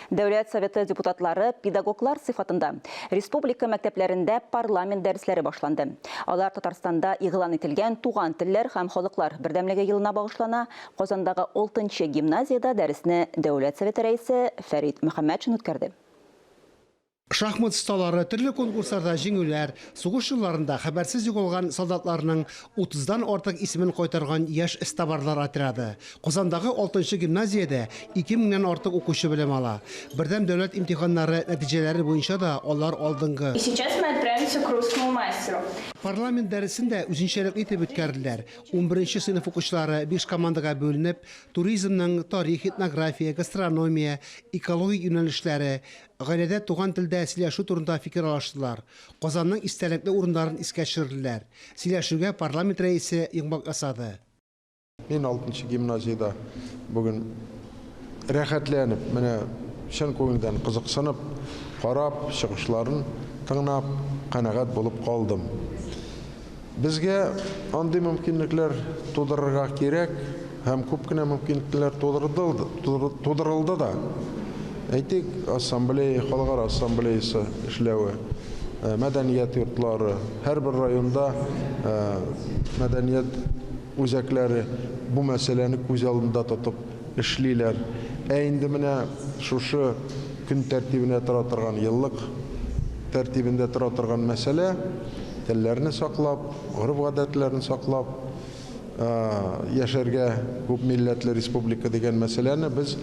Дәүләт Советы депутатлары педагоглар сыйфатында республика мәктәпләрендә парламент дәресләре башланды. Алар Татарстанда игълан ителгән туган телләр һәм халыклар бердәмлеге елына багышлана. Казандагы 6-нчы гимназиядә дәресне Дәүләт Советы рәисе Фәрит Мөхәммәтшин үткәрде. Шахмат сталары, төрле конкурсларда җиңүләр, сугыш елларында хәбәрсез югалган солдатларның 30-дан артык исемен кайтарган яшь эстабарлар отряды. Казандагы 6-нчы гимназиядә 2000-нән артык укучы белем ала. Бердәм дәүләт имтиханнары нәтиҗәләре буенча да алар алдынгы. Сейчас мы отправимся к русскому мастеру. Парламент дәресендә үзенчәлекле итеп үткәрделәр. 11-нче сыйныф укучылары 5 командага бөленеп, туризмның тарих, этнография, гастрономия, экология юнәлешләре, гаиләдә туган телдә сөйләшү турында фикер алыштылар. Казанның истәлекле урыннарын искә төшерделәр. Сөйләшүгә парламент рәисе йомгак ясады. Мин 6-нчы гимназиядә бүген рәхәтләнеп, менә чын күңелдән кызыксынып, карап, чыгышларын тыңлап, канәгать булып калдым. Безгә андый мөмкинлекләр тудырырга кирәк, һәм күп кенә мөмкинлекләр тудырылды да. Әйтик, ассамблея, халыкара ассамблеясы эшләве, мәдәният йортлары, һәрбер районда мәдәният үзәкләре бу мәсьәләне күз алдында тотып эшлиләр. Инде менә шушы көн тәртибенә тора торган, еллык тәртибендә тора торган мәсьәлә телләрне саклап, гореф-гадәтләрне саклап, яшәргә күп милләтле республика дигән мәсьәләне без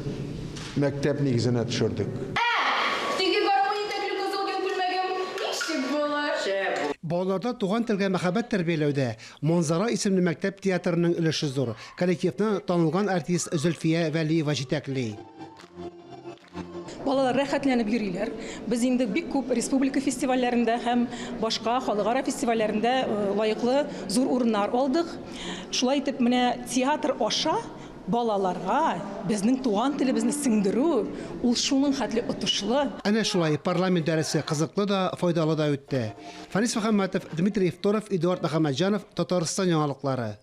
мәктәп нигезенә төшердек. Балаларда туган телгә мәхәббәт тәрбияләүдә Манзара исемле мәктәп театрының өлеше зур. Коллективны танылган артист Зөлфия Вәлиева җитәкли. Балалар рәхәтләнеп йөриләр. Без инде бик күп республика фестивальләрендә һәм башка халыкара фестивальләрендә лаеклы зур урыннар алдык. Шулай итеп, менә театр аша балаларга безнең туган телебезне сеңдерү, ул шуның хәтле отышлы. Әнә шулай парламент дәресе кызыклы да, файдалы да үтте. Фарис Мөхәммәтов, Дмитрий Евторов, Эдуард Мөхәммәтҗанов, Татарстан яңалыклары.